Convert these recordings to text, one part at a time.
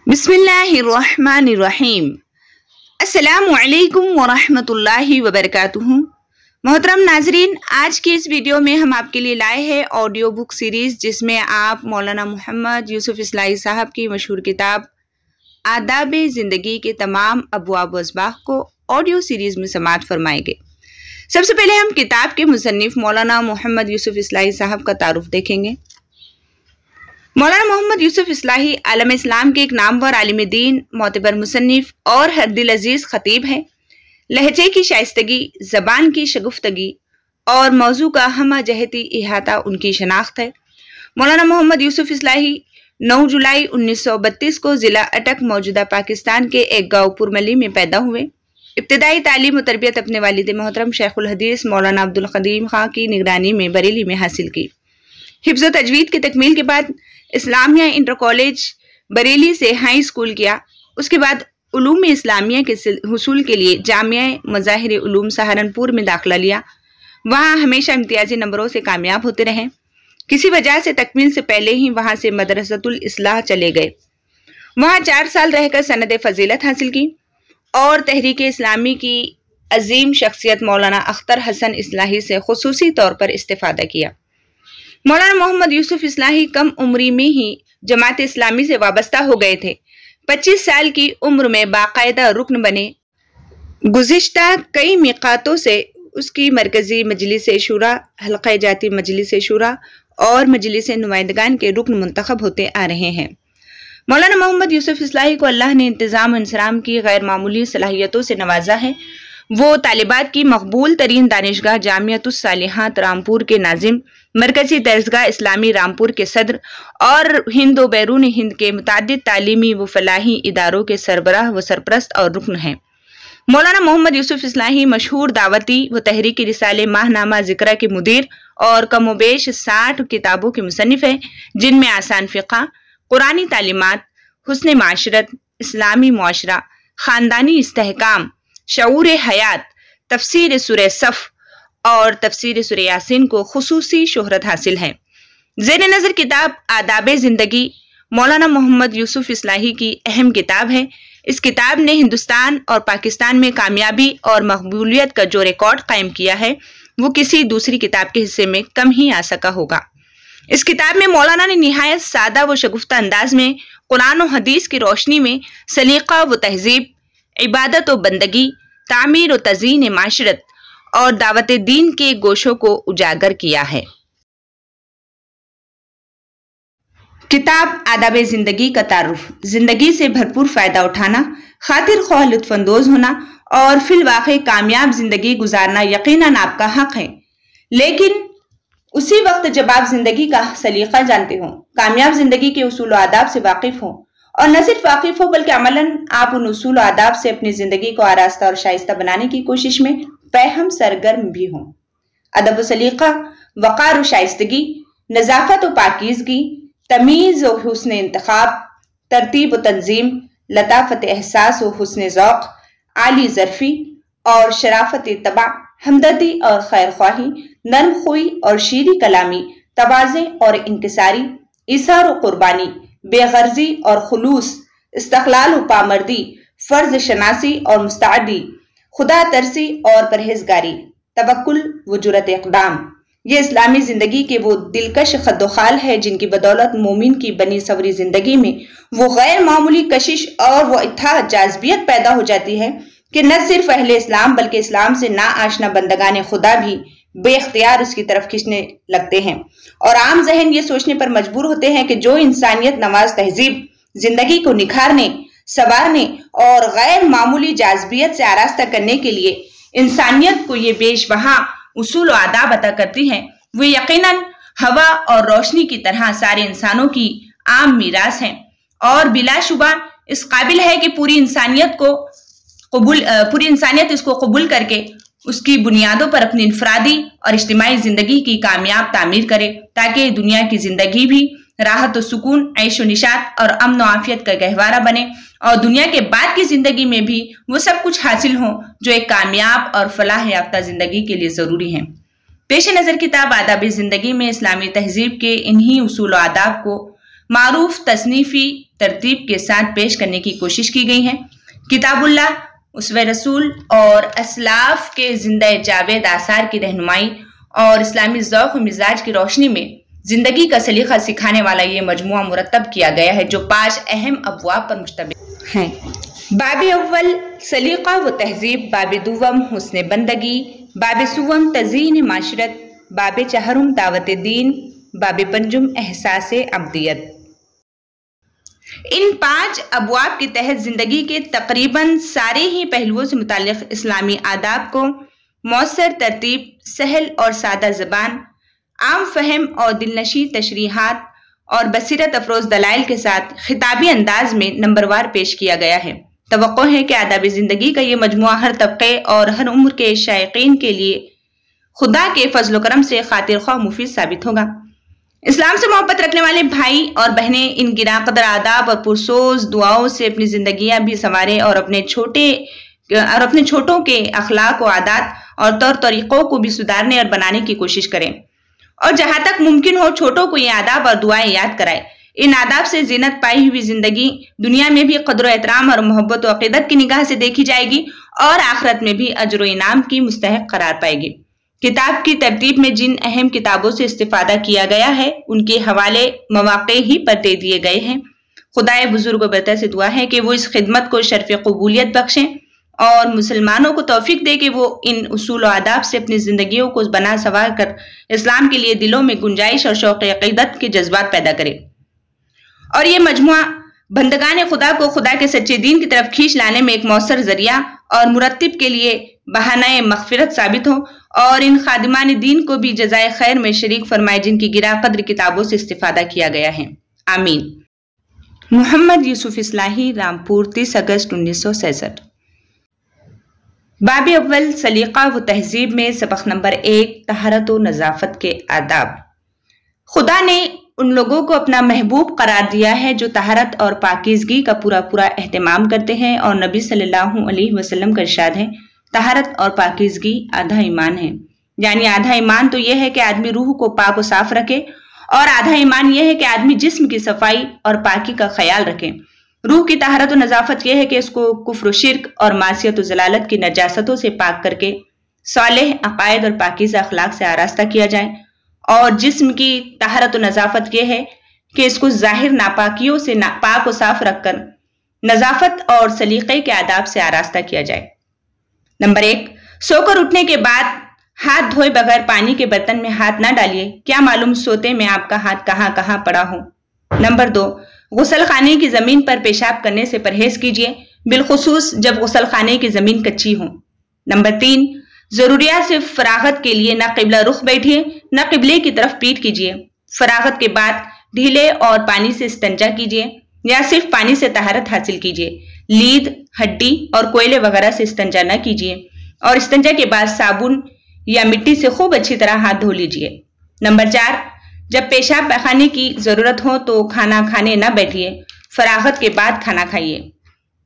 बिस्मिल्लाहिर्रहमानिर्रहीम। अस्सलामुअलैकुम वरहमतुल्लाहि वबरकातुहू। मोहतरम नाजरीन, आज की इस वीडियो में हम आपके लिए लाए हैं ऑडियो बुक सीरीज़, जिसमें आप मौलाना मोहम्मद यूसुफ इस्लाही साहब की मशहूर किताब आदाब ज़िंदगी के तमाम अबवाब व असबाह को ऑडियो सीरीज़ में समाअत फरमाएंगे। सबसे पहले हम किताब के मुसन्निफ मौलाना मोहम्मद यूसुफ इस्लाही साहब का तारुफ देखेंगे। मौलाना मोहम्मद यूसुफ इस्लाही आलम इस्लाम के एक नामवर आलिम दीन, मोतबर मुसन्निफ और हर दिल अजीज खतीब हैं। लहजे की शाइस्तगी, ज़बान की शगुफ्तगी और मौजू का हमा जहती इहाता उनकी शनाख्त है। मौलाना मोहम्मद यूसुफ इस्लाही 9 जुलाई 1932 को ज़िला अटक मौजूदा पाकिस्तान के एक गाँव पुरमली में पैदा हुए। इब्तदाई तालीम और तरबियत अपने वालिद मोहतरम शेखुल हदीस मौलाना अब्दुल कदीम खां की निगरानी में बरेली में हासिल की। हिफ्ज़ व तजवीद की तकमील के बाद इस्लामिया इंटर कॉलेज बरेली से हाई स्कूल किया। उसके बाद उलूम इस्लामिया के हुसूल के लिए जामिया मज़ाहिर उलूम सहारनपुर में दाखिला लिया। वहाँ हमेशा इम्तियाजी नंबरों से कामयाब होते रहे। किसी वजह से तकमील से पहले ही वहाँ से मदरसतुल इस्लाह चले गए। वहाँ 4 साल रहकर सनद फजीलत हासिल की और तहरीक इस्लामी की अजीम शख्सियत मौलाना अख्तर हसन इस्लाही से खुसूसी तौर पर इस्तिफादा किया। मौलाना मोहम्मद यूसुफ इस्लाही कम उम्री में ही जमात इस्लामी से वाबस्ता हो गए थे। 25 साल की उम्र में बाकायदा रुकन बने। गुज़िश्ता कई मिक़ातों से उसकी मरकज़ी मजलिस शूरा, हल्क़ा जाती मजलिस शूरा और मजलिस नुमाइंदगान के रुकन मुंतखब होते आ रहे हैं। मौलाना मोहम्मद यूसुफ इस्लाही को अल्लाह ने इंतज़ाम इंसराम की गैर मामूली सलाहियतों से नवाजा है। वो तालिबात की मकबूल तरीन दानिशगाह जामियतुस सालिहात रामपुर के नाजिम, मरकजी दरसगाह इस्लामी रामपुर के सदर और हिंद व बैरून हिंद के मुताद्दिद तालीमी व फलाही इदारों के सरबराह व सरप्रस्त और रुकन हैं। मौलाना मोहम्मद यूसुफ इस्लाही मशहूर दावती व तहरीकी रिसाले माहनामा ज़िक्रा के मुदीर और कमोबेश 60 किताबों के मुसन्निफ हैं, जिनमें आसान फ़िक़्ह, कुरानी तालीमात, हुस्न माशरत, इस्लामी मुआशरा, ख़ानदानी इस्तेहकाम, शऊर हयात, तफसीर सूरह सफ़ और तफसीर सूरह यासीन को खुसूसी शोहरत हासिल है। ज़ेर नज़र किताब आदाब ज़िंदगी मौलाना मोहम्मद यूसुफ इस्लाही की अहम किताब है। इस किताब ने हिंदुस्तान और पाकिस्तान में कामयाबी और मकबूलियत का जो रिकॉर्ड कायम किया है, वो किसी दूसरी किताब के हिस्से में कम ही आ सका होगा। इस किताब में मौलाना ने निहायत सादा व शगुफ्ता अंदाज में कुरान व हदीस की रोशनी में सलीक़ा व तहजीब, इबादत व बंदगी, तामीर व तज़ीन माशरत और दावत दीन के गोशों को उजागर किया है। किताब आदाब ज़िंदगी का तारुफ। ज़िंदगी से भरपूर फ़ायदा उठाना, खातिर ख्वाह लुत्फ़अंदोज़ होना और फिल वाक़े कामयाब ज़िंदगी गुजारना यकीनन आपका हक़ है, लेकिन उसी वक्त जब आप ज़िंदगी का सलीक़ा जानते हो, कामयाब ज़िंदगी के उसूल व आदाब से वाकिफ़ हो और न सिर्फ वाकिफ़ हो बल्कि अमलन आप उन उसूल व आदाब से अपनी ज़िंदगी को आरास्ता और शाइस्ता बनाने की कोशिश में पैहम सरगर्म भी हों। अदब व सलीक़ा, वक़ार व शाइस्तगी, नज़ाफ़त व पाकीज़गी, तमीज़ व हुस्न इंतख़ाब, तरतीब व तंज़ीम, लताफ़त एहसास व हुस्न ज़ौक़, आली ज़रफ़ी और शराफ़त तबा, हमदर्दी और खैर ख्वाही, नर्म खुई और शीरी कलामी, तवाज़े और इंकिसारी, इसार व कुर्बानी, बेगर्जी और खुलूस, इस्तक़लाल व पामर्दी, फ़र्ज़ शनासी और मुस्तादी, खुदा तरसी और परहेजगारी, तवक्कुल व जुरत इक़दाम। ये इस्लामी ज़िंदगी के वो दिलकश खद्दोखाल है जिनकी बदौलत मोमिन की बनी सवरी ज़िंदगी में वो गैर मामूली कशिश और वो इत्था जाज़बियत पैदा हो जाती है कि न सिर्फ अहले इस्लाम बल्कि इस्लाम से ना आशना बंदगान खुदा भी बेख्तियार उसकी तरफ खींचने लगते हैं और आम जहन ये सोचने पर मजबूर होते हैं कि जो इंसानियत नवाज तहजीब जिंदगी को निखारने, संवारने और गैर मामूली जाज़बियत से आरास्ता करने के लिए इंसानियत को ये बेशबहा उसूल व आदाब अता करती हैं, वो यकीनन हवा और रोशनी की तरह सारे इंसानों की आम मीरास हैं और बिलाशुबा इस काबिल है कि पूरी इंसानियत इसको कबूल करके उसकी बुनियादों पर अपनी इनफरादी और इज्तिमाई जिंदगी की कामयाब तामीर करे, ताकि दुनिया की जिंदगी भी राहत व सुकून, ऐश व निशात और अमन व आफियत का गहवारा बने और दुनिया के बाद की जिंदगी में भी वो सब कुछ हासिल हो जो एक कामयाब और फलाह याफ्ता जिंदगी के लिए जरूरी है। पेश नजर किताब आदाब ज़िंदगी में इस्लामी तहजीब के इन्हीं उसूल व आदाब को मारूफ तसनीफी ترتیب کے ساتھ پیش کرنے کی کوشش کی گئی ہے۔ کتاب اللہ، اسوہ رسول اور اسلاف کے زندہ جاوید آثار کی رہنمائی اور اسلامی ذوق و مزاج کی روشنی میں زندگی کا سلیقہ سکھانے والا یہ مجموعہ مرتب کیا گیا ہے جو 5 اہم ابواب پر مشتمل ہیں۔ باب اول سلیقہ و تہذیب، باب دوم حسن بندگی، باب سوم تزیین معاشرت، باب چہرم دعوت دین، باب پنجم احساس عبدیت۔ ان 5 ابواب کے تحت زندگی کے تقریباً سارے ہی پہلوؤں سے متعلق اسلامی آداب کو مؤثر ترتیب، سہل اور سادہ زبان، عام فہم اور دلنشیں تشریحات اور بصیرت افروز دلائل کے ساتھ خطابی انداز میں نمبروار پیش کیا گیا ہے۔ توقع ہے کہ آداب زندگی کا یہ مجموعہ ہر طبقے اور ہر عمر کے شائقین کے لیے خدا کے فضل و کرم سے خاطر خواہ مفید ثابت ہوگا۔ اسلام سے محبت رکھنے والے بھائی اور بہنیں ان گراں قدر آداب اور پرسوز دعاؤں سے اپنی زندگیاں بھی سنواریں اور اپنے چھوٹوں کے اخلاق و عادات اور طور طریقوں کو بھی سدھارنے اور بنانے کی کوشش کریں، اور جہاں تک ممکن ہو چھوٹوں کو یہ آداب اور دعائیں یاد کرائیں۔ ان آداب سے زینت پائی ہوئی زندگی دنیا میں بھی قدر و احترام اور محبت و عقیدت کی نگاہ سے دیکھی جائے گی اور آخرت میں بھی اجر و انعام کی مستحق قرار پائے گی۔ کتاب کی ترتیب میں جن اہم کتابوں سے استفادہ کیا گیا ہے ان کے حوالے مواقع ہی پر دے دیے گئے ہیں۔ خدائے بزرگ و برتر سے دعا ہے کہ وہ اس خدمت کو شرف قبولیت بخشیں اور مسلمانوں کو توفیق دے کہ وہ ان اصول و آداب سے اپنی زندگیوں کو بنا سنوار کر اسلام کے لیے دلوں میں گنجائش اور شوق عقیدت کے جذبات پیدا کرے، اور یہ مجموعہ بندگان خدا کو خدا کے سچے دین کی طرف کھینچ لانے میں ایک مؤثر ذریعہ اور مرتب کے لیے بہانہ مغفرت ثابت ہو، اور ان خادمان دین کو بھی جزائے خیر میں شریک فرمائے جن کی گراں قدر کتابوں سے استفادہ کیا گیا ہے، آمین۔ محمد یوسف اصلاحی، رامپور، 30 اگست 1966۔ باب اول سلیقہ و تہذیب میں سبق نمبر 1 طہارت و نظافت کے آداب۔ خدا نے ان لوگوں کو اپنا محبوب قرار دیا ہے جو طہارت اور پاکیزگی کا پورا اہتمام کرتے ہیں، اور نبی صلی اللہ علیہ وسلم کا ارشاد ہے طہارت اور پاکیزگی آدھا ایمان ہے، یعنی آدھا ایمان تو یہ ہے کہ آدمی روح کو پاک و صاف رکھے، اور آدھا ایمان یہ ہے کہ آدمی جسم کی صفائی اور پاکی کا خیال رکھے۔ روح کی طہارت و نظافت یہ ہے کہ اس کو کفر و شرک اور معصیت و ضلالت کی نجاستوں سے پاک کر کے صالح عقائد اور پاکیزہ اخلاق سے آراستہ کیا جائے، اور جسم کی طہارت و نظافت یہ ہے کہ اس کو ظاہر ناپاکیوں سے پاک و صاف رکھ کر نظافت اور سلیقے کے آداب سے آراستہ کیا جائے۔ نمبر 1، سو کر اٹھنے کے بعد ہاتھ دھوئے بغیر پانی کے برتن میں ہاتھ نہ ڈالیے، کیا معلوم سوتے میں آپ کا ہاتھ کہاں پڑا ہو۔ نمبر 2، غسل خانے کی زمین پر پیشاب کرنے سے پرہیز کیجیے، بالخصوص جب غسل خانے کی زمین کچی ہو۔ نمبر 3، ضروریات سے فراغت کے لیے نہ قبلہ رخ بیٹھیے نہ قبلے کی طرف پیٹ کیجیے۔ فراغت کے بعد ڈھیلے اور پانی سے استنجا کیجیے یا صرف پانی سے طہارت حاصل کیجیے۔ لید، ہڈی اور کوئلے وغیرہ سے استنجا نہ کیجیے، اور استنجا کے بعد صابن یا مٹی سے خوب اچھی طرح ہاتھ دھو لیجیے۔ نمبر 4، جب پیشاب پخانے کی ضرورت ہو تو کھانا کھانے نہ بیٹھیے، فراغت کے بعد کھانا کھائیے۔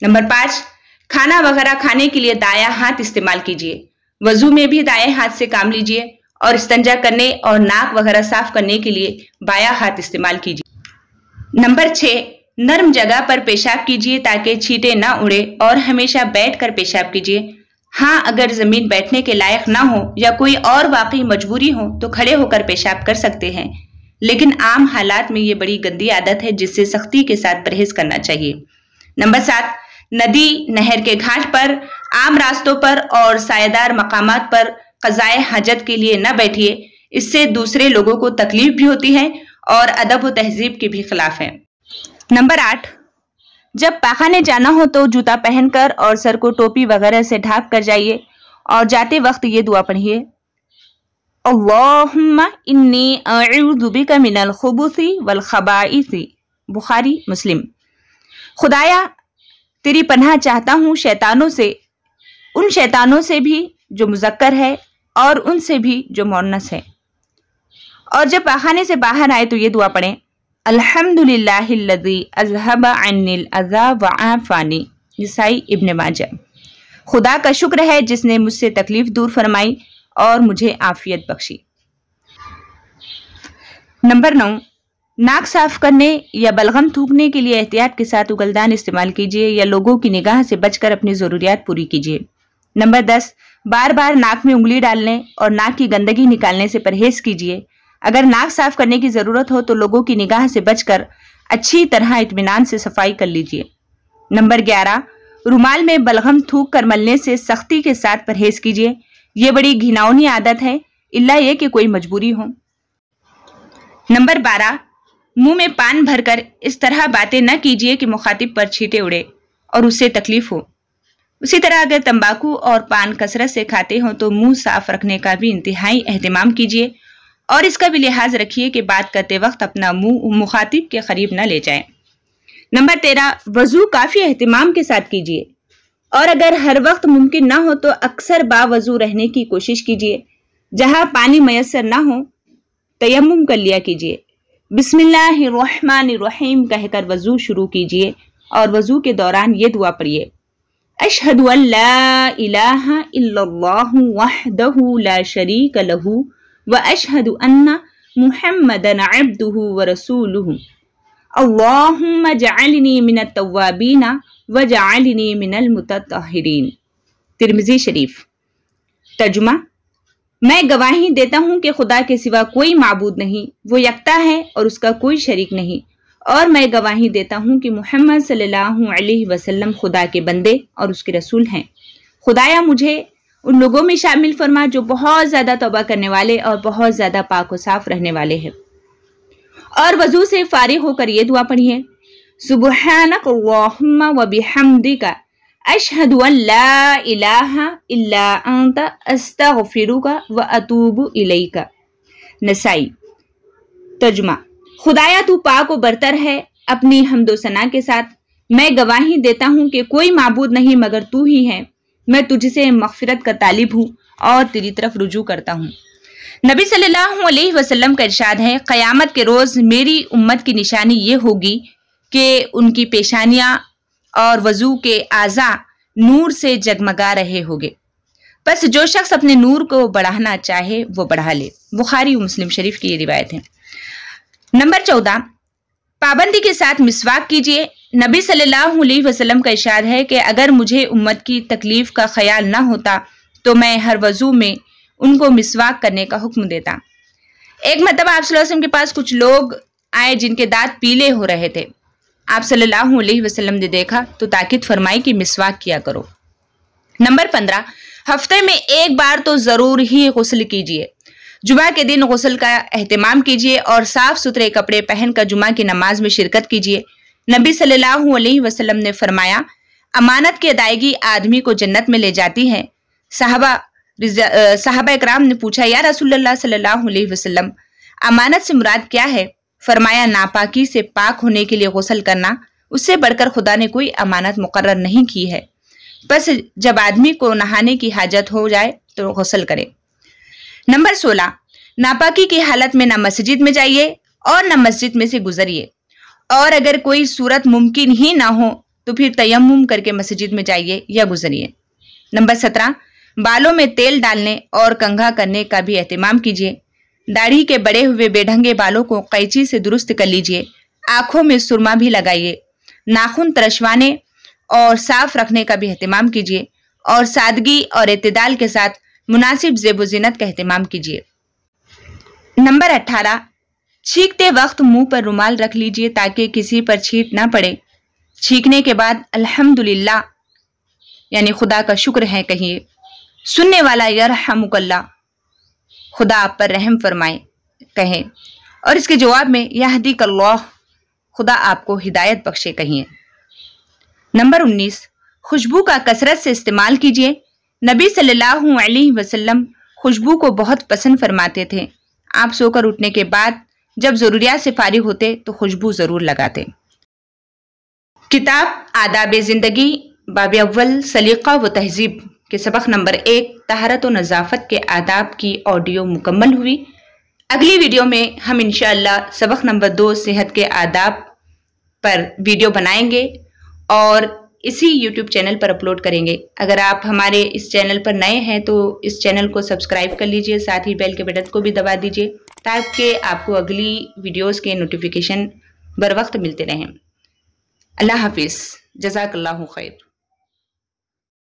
نمبر 5، کھانا وغیرہ کھانے کے لیے دایاں ہاتھ استعمال کیجیے۔ وضو میں بھی دائیں ہاتھ سے کام لیجیے، اور استنجا کرنے اور ناک وغیرہ صاف کرنے کے لیے بایاں ہاتھ استعمال کیجیے۔ نمبر 6، نرم جگہ پر پیشاب کیجیے تاکہ چھینٹے نہ اڑے، اور ہمیشہ بیٹھ کر پیشاب کیجیے۔ ہاں، اگر زمین بیٹھنے کے لائق نہ ہو یا کوئی اور واقعی مجبوری ہو تو کھڑے ہو کر پیشاب کر سکتے ہیں، لیکن عام حالات میں یہ بڑی گندی عادت ہے جس سے سختی کے ساتھ پرہیز کرنا چاہیے۔ نمبر 7، ندی، نہر کے گھاٹ پر، عام راستوں پر اور سایہ دار مقامات پر قضائے حاجت کے لیے نہ بیٹھیے، اس سے دوسرے لوگوں کو تکلیف بھی ہوتی ہے اور ادب و تہذیب کے بھی خلاف ہے۔ نمبر 8، جب پاخانے جانا ہو تو جوتا پہن کر اور سر کو ٹوپی وغیرہ سے ڈھانپ کر جائیے، اور جاتے وقت یہ دعا پڑھیے، اللہم انی اعوذ بک من الخبث والخبائث، بخاری مسلم۔ خدایا تیری پناہ چاہتا ہوں شیطانوں سے، ان شیطانوں سے بھی جو مذکر ہے اور ان سے بھی جو مؤنث ہے۔ اور جب پاخانے سے باہر آئے تو یہ دعا پڑھیں، الحمدللہ الذی اذہب عنی الاذی وعافانی، نسائی ابن ماجہ۔ خدا کا شکر ہے جس نے مجھ سے تکلیف دور فرمائی اور مجھے عافیت بخشی۔ نمبر 9، नाक साफ करने या बलगम थूकने के लिए एहतियात के साथ उगलदान इस्तेमाल कीजिए या लोगों की निगाह से बचकर अपनी ज़रूरियात पूरी कीजिए। नंबर 10, बार बार नाक में उंगली डालने और नाक की गंदगी निकालने से परहेज कीजिए। अगर नाक साफ करने की ज़रूरत हो तो लोगों की निगाह से बचकर अच्छी तरह इत्मीनान से सफाई कर लीजिए। नंबर 11, रुमाल में बलगम थूक कर मलने से सख्ती के साथ परहेज कीजिए। ये बड़ी घिनौनी आदत है, इल्ला ये कि कोई मजबूरी हो। नंबर 12, मुंह में पान भरकर इस तरह बातें न कीजिए कि मुखातिब पर छींटे उड़े और उससे तकलीफ हो। उसी तरह अगर तंबाकू और पान कसरत से खाते हो तो मुंह साफ रखने का भी इंतहाई एहतमाम कीजिए और इसका भी लिहाज रखिए कि बात करते वक्त अपना मुंह मुखातिब के करीब न ले जाएं। नंबर 13, वजू काफी एहतमाम के साथ कीजिए और अगर हर वक्त मुमकिन ना हो तो अक्सर बावजू रहने की कोशिश कीजिए। जहां पानी मयसर ना हो तयम्मुम कर लिया कीजिए। बिस्मिल्लाहिर्रहमानिर्रहीम कहकर वजू शुरू कीजिए और वजू के दौरान ये दुआ पढ़िए, अशहदु अन ला इलाहा इल्लल्लाहु वहदहु ला शरीक लहू व अशहदु अन्ना मुहम्मदन अब्दुहु व रसूलुहु अल्लाहुम्मा जअलनी मिनत तव्वाबीना व जअलनी मिनल मुतत्तहिरीन। तिर्मिज़ी शरीफ। तर्जुमा, मैं गवाही देता हूँ कि खुदा के सिवा कोई माबूद नहीं, वो यकता है और उसका कोई शरीक नहीं, और मैं गवाही देता हूँ कि मुहम्मद सल्लल्लाहु अलैहि वसल्लम खुदा के बंदे और उसके रसूल हैं। खुदाया मुझे उन लोगों में शामिल फरमा जो बहुत ज्यादा तौबा करने वाले और बहुत ज्यादा पाक व साफ रहने वाले हैं। और वजू से फारिग होकर ये दुआ पढ़िए, सुब्हानक अल्लाहुम्मा व बिहम्दिका अशहदु अन ला इलाहा इल्ला अंता अस्तगफिरुका व अतूबु इलैका। नसाई। तर्जुमा, खुदाया तू पाक व बरतर है अपनी हम्दो सना के साथ, मैं गवाही देता हूँ कि कोई माबूद नहीं मगर तू ही है, मैं तुझसे मग़फ़िरत का तालिब हूँ और तेरी तरफ रुजू करता हूँ। नबी सल्लल्लाहु अलैहि वसल्लम का इरशाद है, क़यामत के रोज़ मेरी उम्मत की निशानी ये होगी कि उनकी पेशानियाँ और वजू के आज़ा नूर से जगमगा रहे होंगे। बस जो शख्स अपने नूर को बढ़ाना चाहे वो बढ़ा ले। बुखारी और मुस्लिम शरीफ की ये रिवायत है। नंबर 14, पाबंदी के साथ मिसवाक कीजिए। नबी सल्लल्लाहु अलैहि वसल्लम का इरशाद है कि अगर मुझे उम्मत की तकलीफ का ख्याल ना होता तो मैं हर वजू में उनको मिसवाक करने का हुक्म देता। एक मतलब आप सल्लल्लाहु अलैहि वसल्लम के पास कुछ लोग आए जिनके दांत पीले हो रहे थे। आप सल्लल्लाहु अलैहि वसल्लम ने देखा तो ताकीद फरमाई कि मिसवाक किया करो। नंबर 15, हफ्ते में एक बार तो जरूर ही गुस्ल कीजिए। जुमा के दिन गुस्ल का एहतमाम कीजिए और साफ सुथरे कपड़े पहनकर जुमा की नमाज में शिरकत कीजिए। नबी सल्लल्लाहु अलैहि वसल्लम ने फरमाया, अमानत की अदायगी आदमी को जन्नत में ले जाती है। सहाबा इकराम ने पूछा, या रसूलुल्लाह सल्लल्लाहु अलैहि वसल्लम, अमानत से मुराद क्या है? फरमाया, नापाकी से पाक होने के लिए गुस्ल करना। उससे बढ़कर खुदा ने कोई अमानत मुकर्रर नहीं की है। बस जब आदमी को नहाने की हाजत हो जाए तो गुस्ल करे। नंबर 16, नापाकी की हालत में ना मस्जिद में जाइए और न मस्जिद में से गुजरिए, और अगर कोई सूरत मुमकिन ही ना हो तो फिर तयम्मुम करके मस्जिद में जाइए या गुजरिए। नंबर 17, बालों में तेल डालने और कंघा करने का भी एहतमाम कीजिए। दाढ़ी के बड़े हुए बेढंगे बालों को कैंची से दुरुस्त कर लीजिए। आंखों में सुरमा भी लगाइए। नाखून तरशवाने और साफ रखने का भी एहतमाम कीजिए और सादगी और इत्तेदाल के साथ मुनासिब ज़ेब ज़ीनत का एहतमाम कीजिए। नंबर 18, छींकते वक्त मुंह पर रुमाल रख लीजिए ताकि किसी पर छींट ना पड़े। छींकने के बाद अल्हम्दुलिल्लाह यानी खुदा का शुक्र है कहिए। सुनने वाला यरहमुकल्लाह, खुदा आप पर रहम फरमाए कहें, और इसके जवाब में यहदीकल्लाह, खुदा आपको हिदायत बख्शे कहिए। नंबर 19, खुशबू का कसरत से इस्तेमाल कीजिए। नबी सल्लल्लाहु अलैहि वसल्लम खुशबू को बहुत पसंद फरमाते थे। आप सोकर उठने के बाद जब जरूरियात से फारिग होते तो खुशबू जरूर लगाते। किताब आदाब जिंदगी बाब अव्वल सलीका व तहजीब के सबक नंबर 1 तहरत व नज़ाफ़त के आदाब की ऑडियो मुकम्मल हुई। अगली वीडियो में हम इंशाअल्लाह सबक नंबर 2 सेहत के आदाब पर वीडियो बनाएंगे और इसी YouTube चैनल पर अपलोड करेंगे। अगर आप हमारे इस चैनल पर नए हैं तो इस चैनल को सब्सक्राइब कर लीजिए, साथ ही बेल के बटन को भी दबा दीजिए ताकि आपको अगली वीडियोस के नोटिफिकेशन बर वक्त मिलते रहें। अल्लाह हाफिज़, जज़ाकल्लाहु खैर।